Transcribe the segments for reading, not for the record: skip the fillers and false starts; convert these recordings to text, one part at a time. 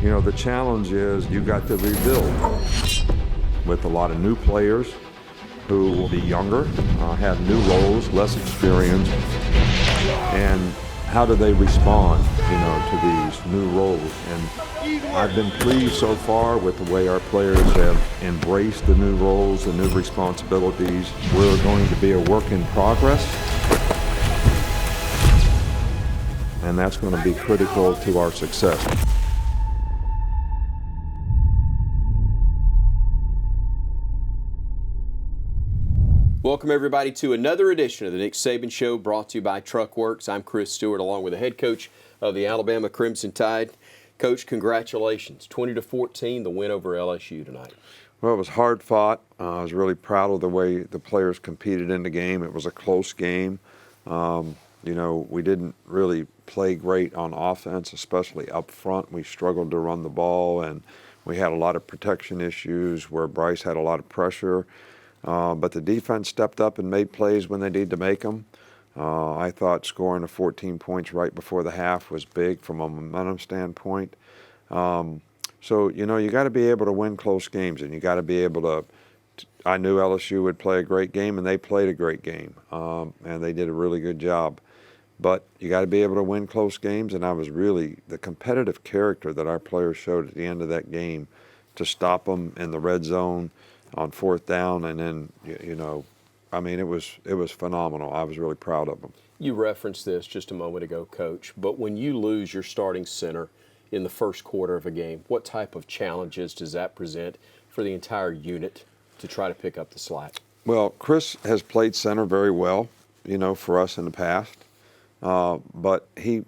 You know, the challenge is you got to rebuild with a lot of new players who will be younger, have new roles, less experience, and how do they respond, you know, to these new roles. And I've been pleased so far with the way our players have embraced the new roles, the new responsibilities. We're going to be a work in progress, and that's going to be critical to our success. Welcome, everybody, to another edition of the Nick Saban Show, brought to you by TruckWorks. I'm Chris Stewart, along with the head coach of the Alabama Crimson Tide. Coach, congratulations. 20-14, the win over LSU tonight. Well, it was hard fought. I was really proud of the way the players competed in the game. It was a close game. You know, we didn't really play great on offense, especially up front. We struggled to run the ball, and we had a lot of protection issues where Bryce had a lot of pressure. But the defense stepped up and made plays when they needed to make them. I thought scoring the 14 points right before the half was big from a momentum standpoint. So, you know, you got to be able to win close games, and you got to be able to – I knew LSU would play a great game, and they played a great game, and they did a really good job. But you got to be able to win close games, and I was really – the competitive character that our players showed at the end of that game to stop them in the red zone on fourth down, and then, you know, I mean, it was phenomenal. I was really proud of them. You referenced this just a moment ago, Coach, but when you lose your starting center in the first quarter of a game, what type of challenges does that present for the entire unit to try to pick up the slack? Well, Chris has played center very well, you know, for us in the past, but he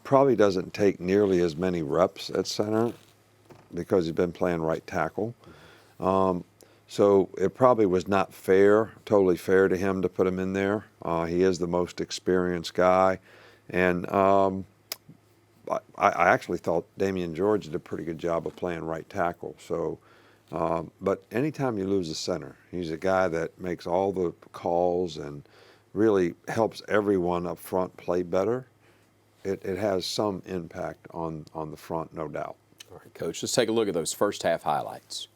probably doesn't take nearly as many reps at center because he's been playing right tackle. So it probably was not fair, totally fair to him to put him in there. He is the most experienced guy. And I actually thought Damian George did a pretty good job of playing right tackle. So, but anytime you lose a center, he's a guy that makes all the calls and really helps everyone up front play better. It has some impact on the front, no doubt. All right, Coach, let's take a look at those first half highlights.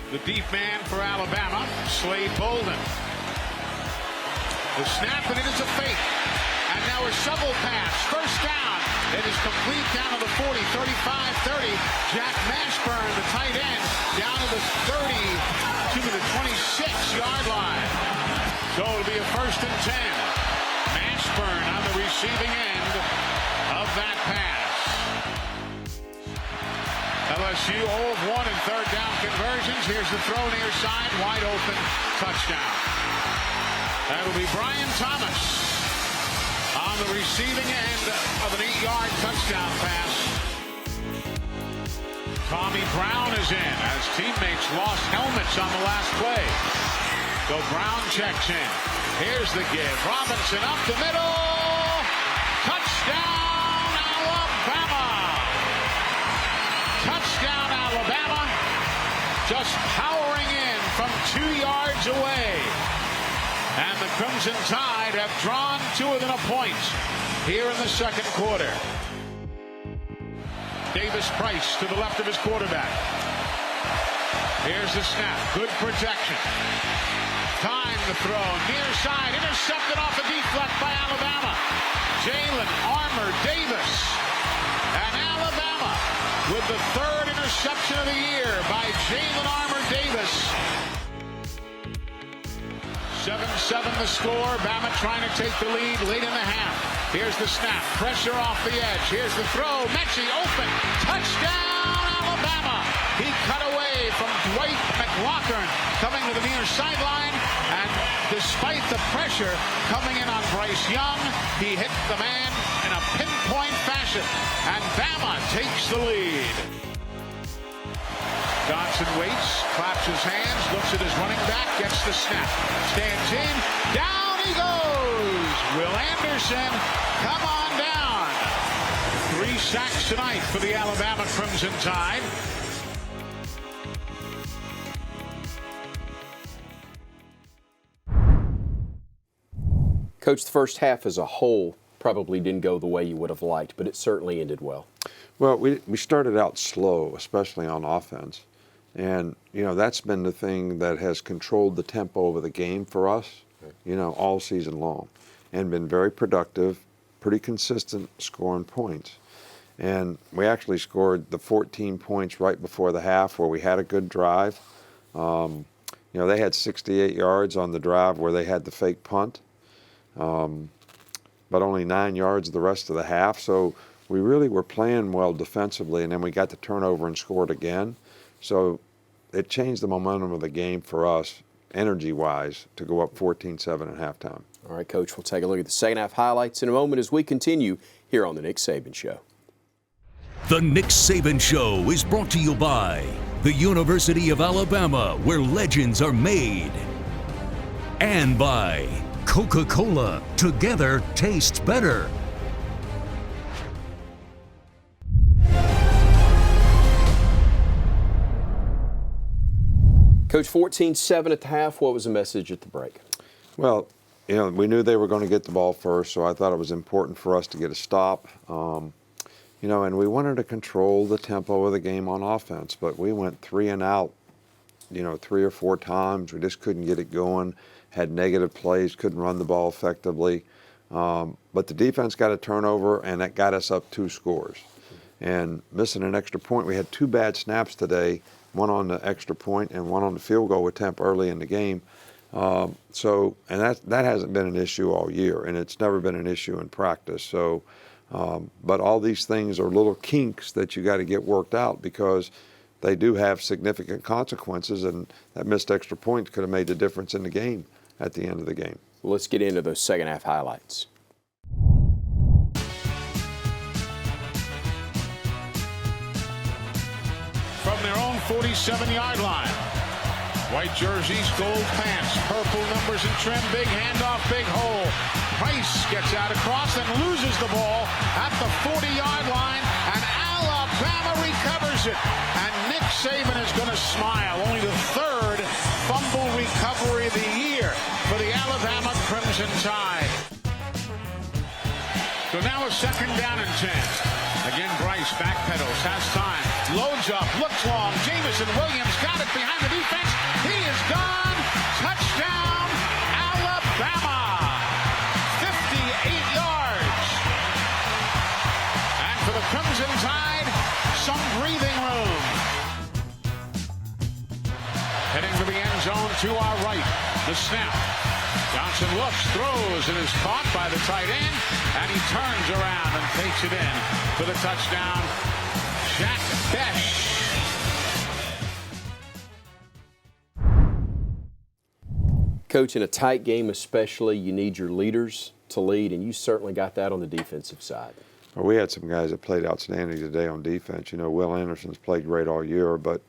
The deep man for Alabama, Slade Bolden. The snap, and it is a fake. And now a shovel pass. First down. It is complete down to the 40, 35, 30. Jack Mashburn, the tight end, down to the 30 to the 26-yard line. So it'll be a 1st and 10. Mashburn on the receiving end of that pass. LSU 0 of 1 in third down conversions. Here's the throw near side, wide open, touchdown. That'll be Brian Thomas on the receiving end of an 8-yard touchdown pass. Tommy Brown is in as teammates lost helmets on the last play. So Brown checks in. Here's the give. Robinson up the middle. Touchdown, Alabama. Touchdown, Alabama. Just powering in from 2 yards away. And the Crimson Tide have drawn to within a point here in the second quarter. Davis Price to the left of his quarterback. Here's the snap. Good protection. Time to throw. Near side. Intercepted off a deflect by Alabama. Jalen Armour Davis. And Alabama with the 3rd interception of the year by Jalen Armour Davis. 7-7 the score. Bama trying to take the lead late in the half. Here's the snap. Pressure off the edge. Here's the throw. Mechie open. Touchdown, Alabama. He cut away from Dwight McLaughlin coming to the near sideline. And despite the pressure coming in on Bryce Young, he hit the man in a pinpoint fashion. And Bama takes the lead. Johnson waits, claps his hands, looks at his running back, gets the snap, stands in, down he goes. Will Anderson, come on down. 3 sacks tonight for the Alabama Crimson Tide. Coach, the first half as a whole probably didn't go the way you would have liked, but it certainly ended well. Well, we started out slow, especially on offense. And, that's been the thing that has controlled the tempo of the game for us, all season long. And been very productive, pretty consistent scoring points. And we actually scored the 14 points right before the half where we had a good drive. They had 68 yards on the drive where they had the fake punt, but only 9 yards the rest of the half. So we really were playing well defensively, and then we got the turnover and scored again. So it changed the momentum of the game for us, energy-wise, to go up 14-7 at halftime. All right, Coach, we'll take a look at the second half highlights in a moment as we continue here on the Nick Saban Show. The Nick Saban Show is brought to you by the University of Alabama, where legends are made, and by Coca-Cola. Together tastes better. Coach, 14-7 at the half. What was the message at the break? Well, we knew they were going to get the ball first, so I thought it was important for us to get a stop. And we wanted to control the tempo of the game on offense, but we went 3 and out, 3 or 4 times. We just couldn't get it going, had negative plays, couldn't run the ball effectively. But the defense got a turnover, and that got us up 2 scores. And missing an extra point, we had 2 bad snaps today, one on the extra point and one on the field goal attempt early in the game. And that hasn't been an issue all year, and it's never been an issue in practice. So, but all these things are little kinks that you got to get worked out because they do have significant consequences, and that missed extra point could have made the difference in the game at the end of the game. Well, let's get into those second half highlights. From their own 47-yard line. White jerseys, gold pants, purple numbers and trim, big handoff, big hole. Price gets out across and loses the ball at the 40-yard line, and Alabama recovers it. And Nick Saban is going to smile. Only the 3rd fumble recovery of the year for the Alabama Crimson Tide. So now a 2nd down and 10. Again, Bryce backpedals, has time, loads up, looks long. Jamison Williams got it behind the defense. He is gone. Touchdown, Alabama. 58 yards. And for the Crimson Tide, some breathing room. Heading for the end zone to our right. The snap. Johnson looks, throws, and is caught by the tight end, and he turns around and takes it in for the touchdown. Jack Besh. Coach, in a tight game especially, you need your leaders to lead, and you certainly got that on the defensive side. Well, we had some guys that played outstanding today on defense. Will Anderson's played great all year, but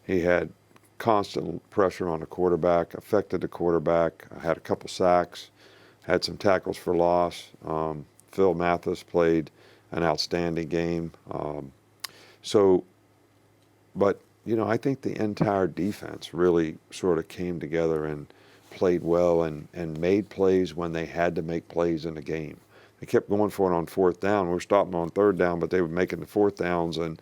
he had constant pressure on the quarterback, affected the quarterback, had a couple sacks, had some tackles for loss. Phil Mathis played an outstanding game. But I think the entire defense really sort of came together and played well and made plays when they had to make plays in the game. They kept going for it on 4th down. We were stopping on 3rd down, but they were making the 4th downs, and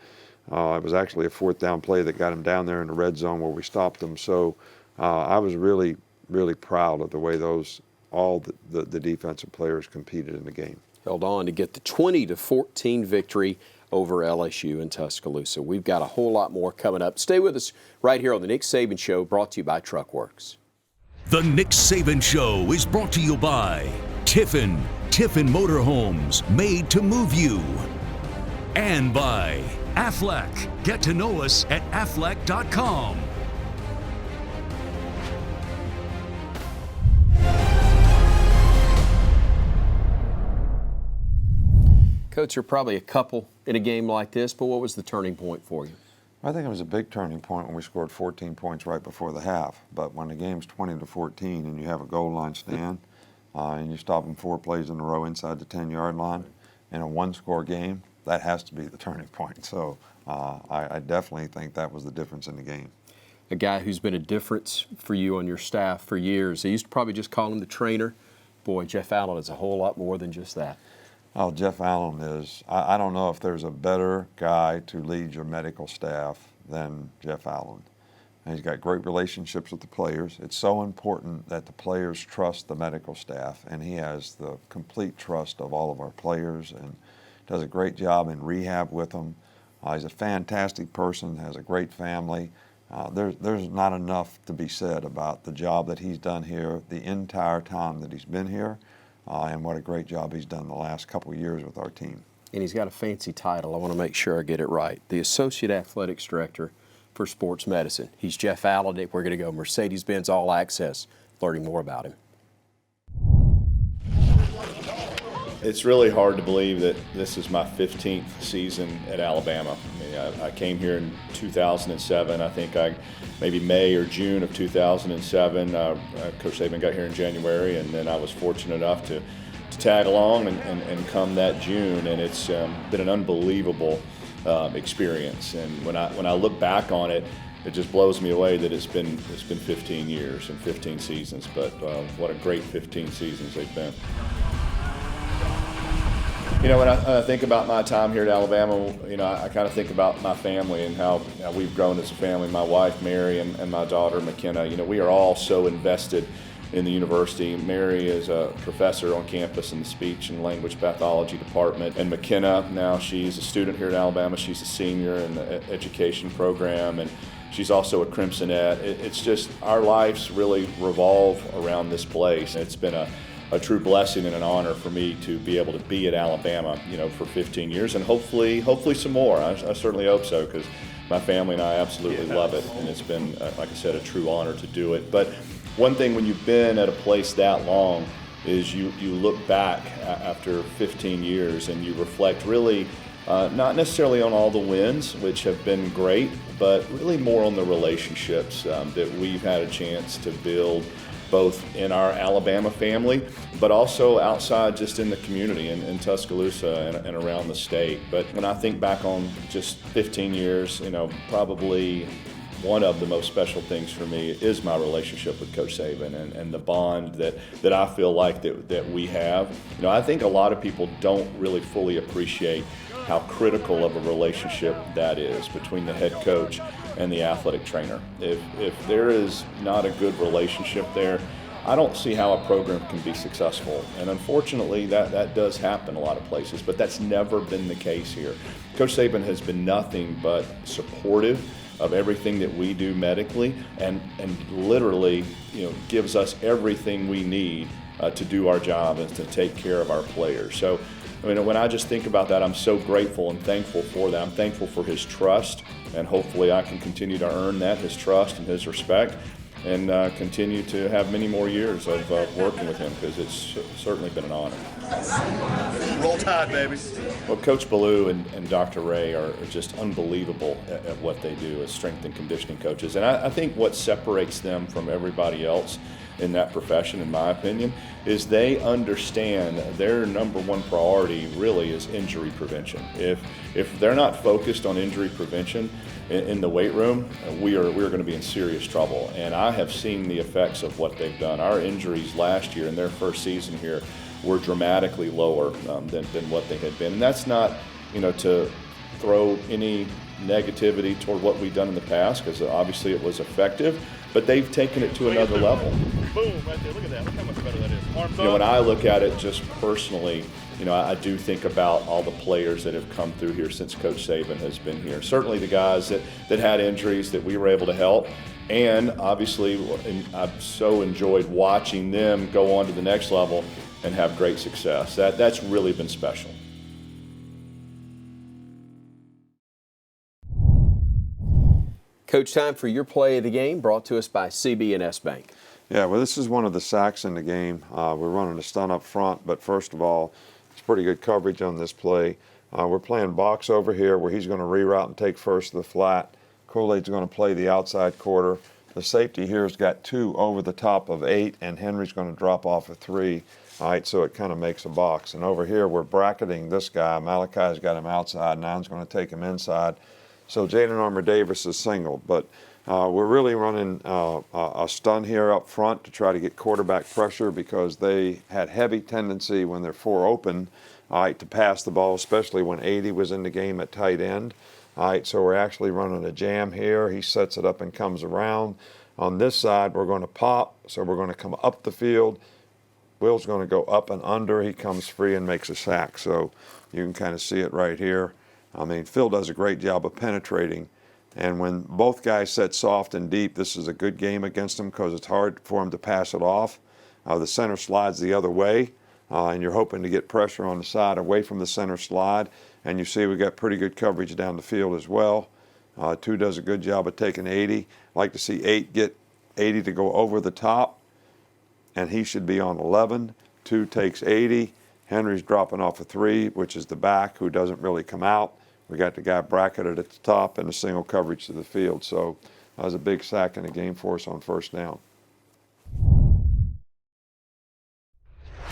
it was actually a 4th down play that got them down there in the red zone where we stopped them. So I was really, really proud of the way all the defensive players competed in the game. Held on to get the 20-14 victory over LSU in Tuscaloosa. We've got a whole lot more coming up. Stay with us right here on the Nick Saban Show, brought to you by Truckworks. The Nick Saban Show is brought to you by Tiffin Motorhomes, made to move you. And by Aflac. Get to know us at aflac.com. Coach, there are probably a couple in a game like this, but what was the turning point for you? I think it was a big turning point when we scored 14 points right before the half. But when the game's 20-14 and you have a goal line stand and you stop them 4 plays in a row inside the 10-yard line in a 1-score game, that has to be the turning point. So I definitely think that was the difference in the game. A guy who's been a difference for you on your staff for years. They used to probably just call him the trainer. Boy, Jeff Allen is a whole lot more than just that. Oh, Jeff Allen is, I don't know if there's a better guy to lead your medical staff than Jeff Allen. And he's got great relationships with the players. It's so important that the players trust the medical staff, and he has the complete trust of all of our players and does a great job in rehab with them. He's a fantastic person, has a great family. There's not enough to be said about the job that he's done here the entire time that he's been here, and what a great job he's done the last couple of years with our team. And he's got a fancy title. I want to make sure I get it right. The Associate Athletics Director for Sports Medicine. He's Jeff Allen. We're going to go Mercedes-Benz All Access, learning more about him. It's really hard to believe that this is my 15th season at Alabama. I mean, I came here in 2007. I think maybe May or June of 2007. Coach Saban got here in January, and then I was fortunate enough to tag along and come that June. And it's been an unbelievable experience. And when I look back on it, it just blows me away that it's been 15 years and 15 seasons. But what a great 15 seasons they've been. You know, when I think about my time here at Alabama, you know, I kind of think about my family and how we've grown as a family. My wife, Mary, and my daughter, McKenna. You know, we are all so invested in the university. Mary is a professor on campus in the speech and language pathology department. And McKenna, now she's a student here at Alabama. She's a senior in the education program, and she's also a Crimsonette. It's just our lives really revolve around this place. It's been a true blessing and an honor for me to be able to be at Alabama, you know, for 15 years, and hopefully some more. I certainly hope so, because my family and I absolutely love it, and it's been, like I said, a true honor to do it. But one thing when you've been at a place that long is you look back after 15 years and you reflect really not necessarily on all the wins, which have been great, but really more on the relationships that we've had a chance to build, both in our Alabama family, but also outside just in the community in Tuscaloosa and around the state. But when I think back on just 15 years, you know, probably one of the most special things for me is my relationship with Coach Saban and the bond that I feel like that we have. You know, I think a lot of people don't really fully appreciate how critical of a relationship that is between the head coach and the athletic trainer. If there is not a good relationship there, I don't see how a program can be successful. And unfortunately, that does happen a lot of places, but that's never been the case here. Coach Saban has been nothing but supportive of everything that we do medically, and literally, you know, gives us everything we need to do our job and to take care of our players. So, I mean, when I just think about that, I'm so grateful and thankful for that. I'm thankful for his trust, and hopefully I can continue to earn that, his trust and his respect, and continue to have many more years of working with him, because it's certainly been an honor. Roll Tide, baby. Well, Coach Ballou and Dr. Ray are just unbelievable at what they do as strength and conditioning coaches. And I think what separates them from everybody else in that profession, in my opinion, is they understand their number one priority really is injury prevention. If they're not focused on injury prevention in the weight room, we're going to be in serious trouble. And I have seen the effects of what they've done. Our injuries last year in their first season here were dramatically lower than what they had been. And that's not, you know, to throw any negativity toward what we've done in the past, because obviously it was effective, but they've taken it to another level. Boom, right there. Look at that. Look how much better that is. Arms You know, up. when I look at it just personally, you know, I do think about all the players that have come through here since Coach Saban has been here. Certainly the guys that had injuries that we were able to help. And obviously, I've so enjoyed watching them go on to the next level and have great success. That's really been special. Coach, time for your play of the game, brought to us by CB&S Bank. Yeah, well, this is one of the sacks in the game. We're running a stunt up front, but first of all, it's pretty good coverage on this play. We're playing box over here where he's going to reroute and take first to the flat. Kool-Aid's going to play the outside quarter. The safety here has got 2 over the top of 8, and Henry's going to drop off a 3. All right, so it kind of makes a box. And over here, we're bracketing this guy. Malachi's got him outside. Nine's going to take him inside. So Jaden Armour-Davis is singled. But we're really running a stun here up front to try to get quarterback pressure because they had heavy tendency when they're 4 open, all right, to pass the ball, especially when 80 was in the game at tight end. All right, so we're actually running a jam here. He sets it up and comes around. On this side, we're going to pop, so we're going to come up the field. Will's going to go up and under. He comes free and makes a sack. So you can kind of see it right here. I mean, Phil does a great job of penetrating. And when both guys set soft and deep, this is a good game against him because it's hard for him to pass it off. The center slides the other way, and you're hoping to get pressure on the side away from the center slide. And you see we got pretty good coverage down the field as well. 2 does a good job of taking 80. Like to see 8 get 80 to go over the top, and he should be on 11. 2 takes 80. Henry's dropping off a 3, which is the back who doesn't really come out. We got the guy bracketed at the top and a single coverage to the field. So that was a big sack in the game for us on first down.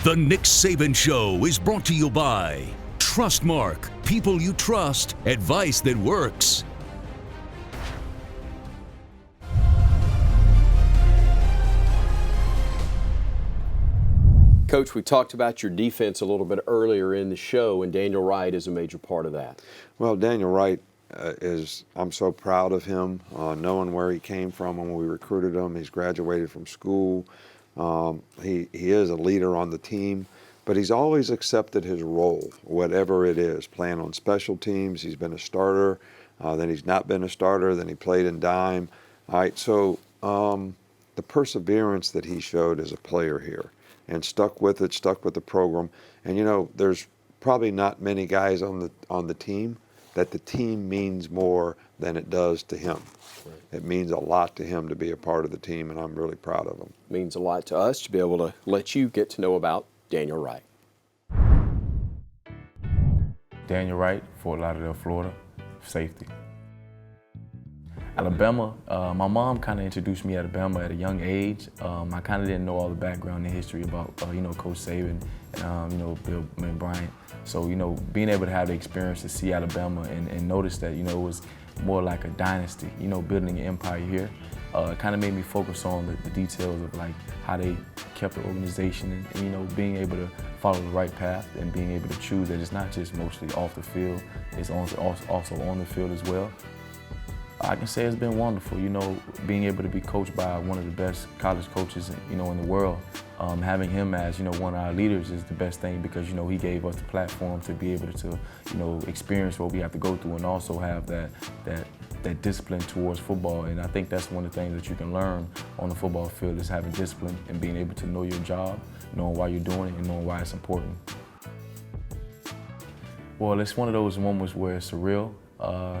The Nick Saban Show is brought to you by Trustmark. People you trust, advice that works. Coach, we talked about your defense a little bit earlier in the show, and Daniel Wright is a major part of that. Well, Daniel Wright I'm so proud of him, knowing where he came from when we recruited him. He's graduated from school. He is a leader on the team, but he's always accepted his role, whatever it is, playing on special teams. He's been a starter, then he's not been a starter, then he played in dime. All right, so the perseverance that he showed as a player here and stuck with it, stuck with the program. And, you know, there's probably not many guys on the team that the team means more than it does to him. Right. It means a lot to him to be a part of the team, and I'm really proud of him. It means a lot to us to be able to let you get to know about Daniel Wright. Daniel Wright, Fort Lauderdale, Florida, safety. Alabama, my mom kind of introduced me to Alabama at a young age. I kind of didn't know all the background and history about, Coach Saban and, Bill and Bryant. So, being able to have the experience to see Alabama and notice that, it was more like a dynasty, building an empire here. It kind of made me focus on the details of like how they kept the organization and being able to follow the right path and being able to choose that it's not just mostly off the field, it's also on the field as well. I can say it's been wonderful, being able to be coached by one of the best college coaches, in the world. Having him as, one of our leaders is the best thing because, he gave us the platform to be able to, experience what we have to go through and also have that discipline towards football. And I think that's one of the things that you can learn on the football field is having discipline and being able to know your job, knowing why you're doing it and knowing why it's important. Well, it's one of those moments where it's surreal.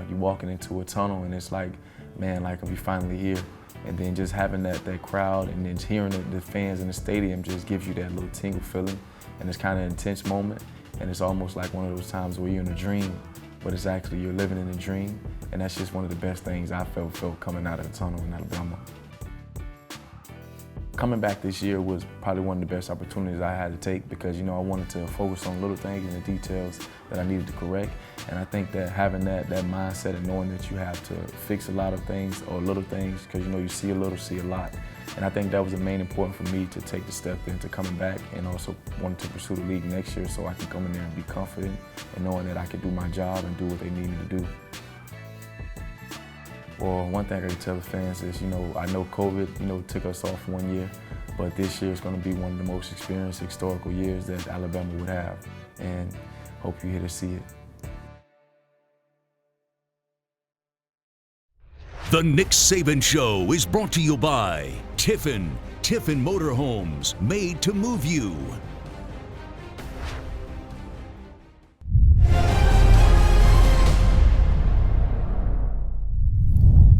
You're walking into a tunnel and it's like, man, like we finally here. And then just having that crowd and then hearing the fans in the stadium just gives you that little tingle feeling. And it's kind of an intense moment. And it's almost like one of those times where you're in a dream, but it's actually you're living in a dream. And that's just one of the best things I felt coming out of the tunnel in Alabama. Coming back this year was probably one of the best opportunities I had to take because, I wanted to focus on little things and the details that I needed to correct. And I think that having that mindset and knowing that you have to fix a lot of things or little things because, you see a little, see a lot. And I think that was the main important for me to take the step into coming back and also wanting to pursue the league next year so I can come in there and be confident and knowing that I could do my job and do what they need me to do. Well, one thing I can tell the fans is, I know COVID, took us off 1 year, but this year is going to be one of the most experienced historical years that Alabama would have, and hope you're here to see it. The Nick Saban Show is brought to you by Tiffin Motorhomes, made to move you.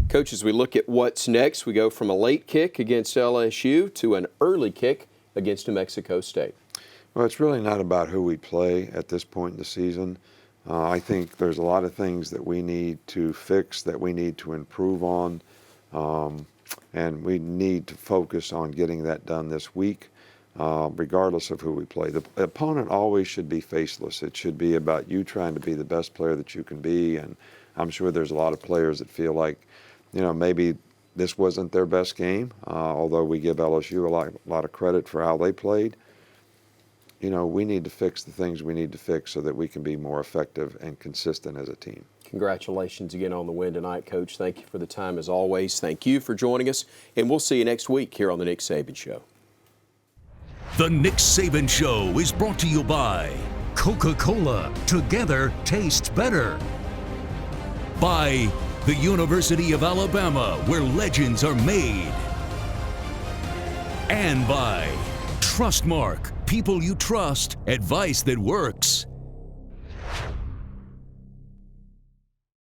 Coach, as we look at what's next, we go from a late kick against LSU to an early kick against New Mexico State. Well, it's really not about who we play at this point in the season. I think there's a lot of things that we need to fix, that we need to improve on, and we need to focus on getting that done this week. regardless of who we play. The opponent always should be faceless. It should be about you trying to be the best player that you can be, and I'm sure there's a lot of players that feel like, maybe this wasn't their best game, although we give LSU a lot of credit for how they played. We need to fix the things we need to fix so that we can be more effective and consistent as a team. Congratulations again on the win tonight, Coach. Thank you for the time as always. Thank you for joining us, and we'll see you next week here on The Nick Saban Show. The Nick Saban Show is brought to you by Coca-Cola. Together tastes better. By the University of Alabama, where legends are made. And by Trustmark. People you trust, advice that works.